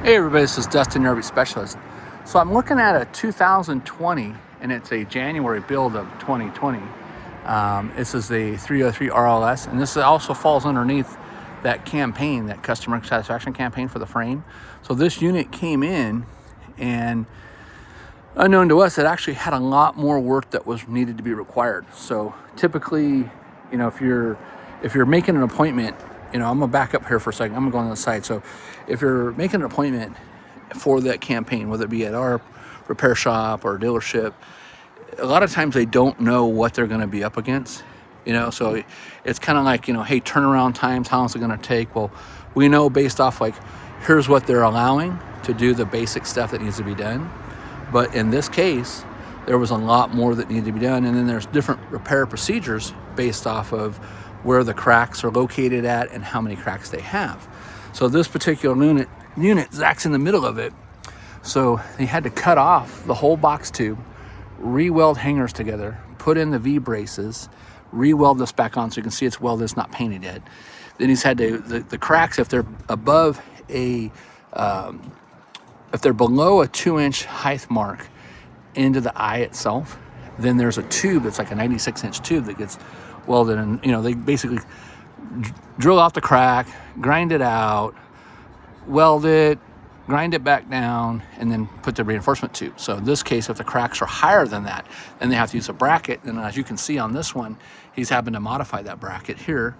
Hey everybody, this is Dustin, your RV specialist. So I'm looking at a 2020, and it's a January build of 2020. This is the 303 RLS, and this also falls underneath that campaign, that customer satisfaction campaign for the frame. So this unit came in, and unknown to us, it actually had a lot more work that was needed to be required. So typically, if you're making an appointment, I'm gonna back up here for a second. I'm gonna go on the side. So if you're making an appointment for that campaign, whether it be at our repair shop or dealership, a lot of times they don't know what they're going to be up against. So it's kind of like, hey, turnaround times, how long is it going to take? Well, we know based off here's what they're allowing to do the basic stuff that needs to be done. But in this case, there was a lot more that needed to be done. And then there's different repair procedures based off of where the cracks are located at and how many cracks they have. So this particular unit, Zach's in the middle of it. So he had to cut off the whole box tube, re-weld hangers together, put in the V-braces, re-weld this back on so you can see it's welded, it's not painted yet. Then he's had to, the cracks, if they're above if they're below a 2-inch height mark into the eye itself, then there's a tube that's like a 96-inch tube that gets welded, and they basically drill out the crack, grind it out, weld it, grind it back down, and then put the reinforcement tube. So in this case, if the cracks are higher than that, then they have to use a bracket. And as you can see on this one, he's having to modify that bracket here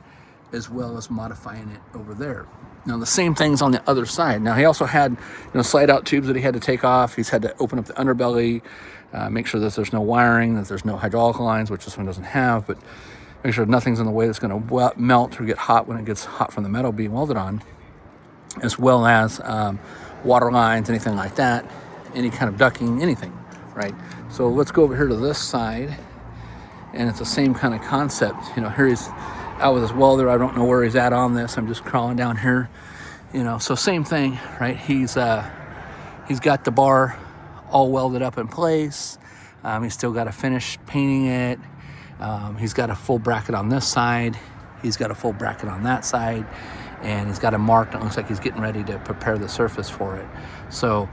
as well as modifying it over there. Now the same thing's on the other side. Now he also had slide out tubes that he had to take off. He's had to open up the underbelly, make sure that there's no wiring, that there's no hydraulic lines, which this one doesn't have, but make sure nothing's in the way that's going to melt or get hot when it gets hot from the metal being welded on, as well as water lines, anything like that, any kind of ducting, anything, right? So let's go over here to this side, and it's the same kind of concept. Here he's out with his welder. I don't know where he's at on this. I'm just crawling down here, so same thing, right? He's got the bar all welded up in place. He's still got to finish painting it. He's got a full bracket on this side. He's got a full bracket on that side. And he's got it marked. It looks like he's getting ready to prepare the surface for it. So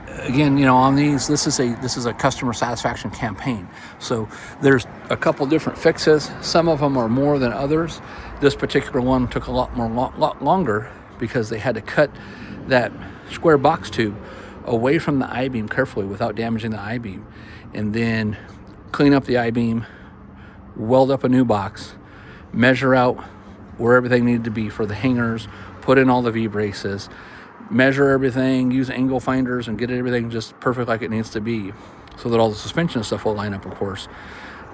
again, on these, this is a customer satisfaction campaign. So there's a couple different fixes. Some of them are more than others. This particular one took a lot longer because they had to cut that square box tube away from the I-beam carefully without damaging the I-beam, and then clean up the I-beam, weld up a new box, measure out where everything needed to be for the hangers, put in all the V-braces, measure everything, use angle finders, and get everything just perfect like it needs to be so that all the suspension stuff will line up, of course.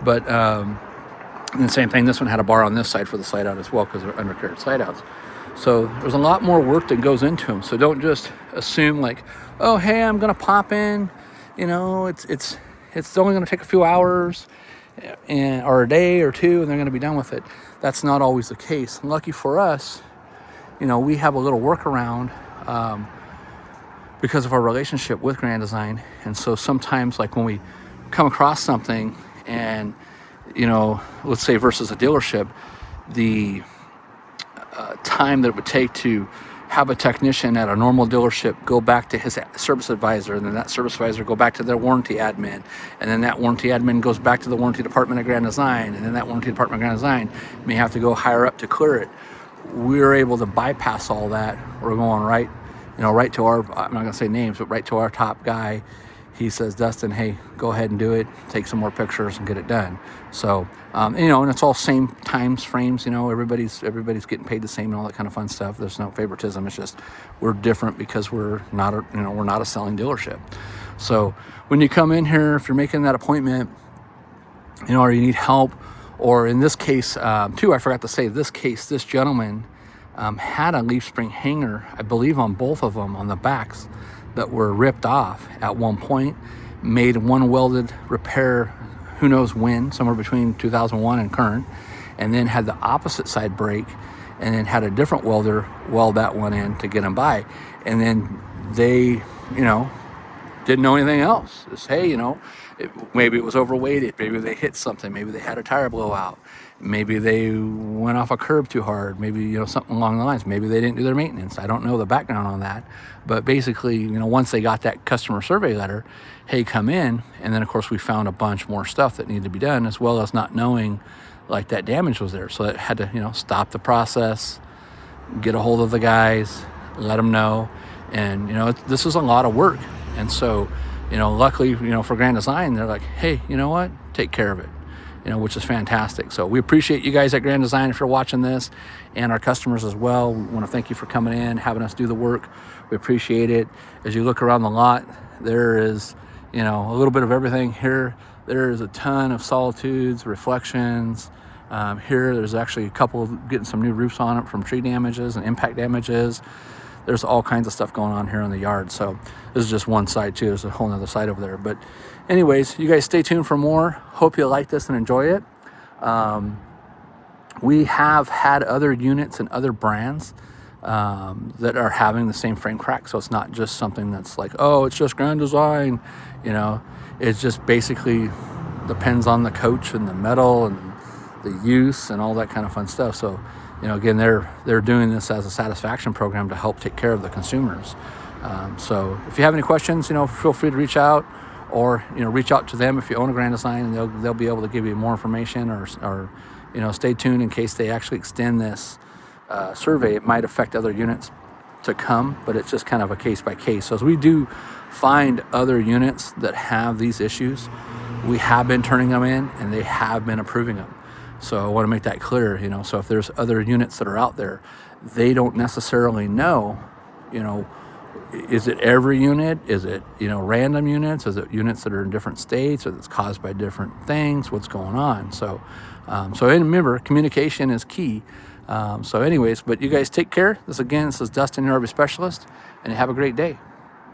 But and the same thing, this one had a bar on this side for the slide out as well because they're undercarriage slide outs. So there's a lot more work that goes into them. So don't just assume like, oh, hey, I'm going to pop in, it's only going to take a few hours or a day or two, and they're going to be done with it. That's not always the case. Lucky for us, we have a little workaround because of our relationship with Grand Design. And so sometimes, like when we come across something and, let's say versus a dealership, the time that it would take to have a technician at a normal dealership go back to his service advisor, and then that service advisor go back to their warranty admin, and then that warranty admin goes back to the warranty department of Grand Design, and then that warranty department of Grand Design may have to go higher up to clear it. We're able to bypass all that. We're going right to our, I'm not going to say names, but right to our top guy. He says, Dustin, hey, go ahead and do it. Take some more pictures and get it done. So, and it's all same times frames. Everybody's getting paid the same and all that kind of fun stuff. There's no favoritism. It's just we're different because we're not a selling dealership. So when you come in here, if you're making that appointment, or you need help, or in this case, too, I forgot to say, this gentleman had a leaf spring hanger, I believe, on both of them on the backs that were ripped off at one point, made one welded repair, who knows when, somewhere between 2001 and current, and then had the opposite side break, and then had a different welder weld that one in to get them by. And then they, didn't know anything else. Just, hey, maybe it was overweighted, maybe they hit something, maybe they had a tire blowout, maybe they went off a curb too hard, maybe, you know, something along the lines, maybe they didn't do their maintenance. I don't know the background on that, but basically, you know, once they got that customer survey letter, hey, come in. And then of course we found a bunch more stuff that needed to be done, as well as not knowing like that damage was there. So it had to, you know, stop the process, get a hold of the guys, let them know. And, you know, this is a lot of work. And so, you know, luckily, you know, for Grand Design, they're like, hey, you know what, take care of it, you know, which is fantastic. So we appreciate you guys at Grand Design if you're watching this, and our customers as well. We want to thank you for coming in, having us do the work. We appreciate it. As you look around the lot, there is, you know, a little bit of everything here. There is a ton of solitudes, reflections. Here, there's actually a couple of getting some new roofs on it from tree damages and impact damages. There's all kinds of stuff going on here in the yard. So this is just one side too. There's a whole nother side over there. But anyways, you guys stay tuned for more. Hope you like this and enjoy it. We have had other units and other brands that are having the same frame crack. So it's not just something that's like, oh, it's just Grand Design. You know, it's just basically depends on the coach and the metal and the use and all that kind of fun stuff. So, you know, again, they're doing this as a satisfaction program to help take care of the consumers. So if you have any questions, you know, feel free to reach out, or, you know, reach out to them if you own a Grand Design, and they'll be able to give you more information, or you know, stay tuned in case they actually extend this survey. It might affect other units to come, but it's just kind of a case by case. So as we do find other units that have these issues, we have been turning them in and they have been approving them. So I want to make that clear, you know. So if there's other units that are out there, they don't necessarily know, you know, is it every unit? Is it, you know, random units? Is it units that are in different states, or that's caused by different things? What's going on? So, and remember, communication is key. So anyways, but you guys take care. This is Dustin, your RV specialist, and have a great day.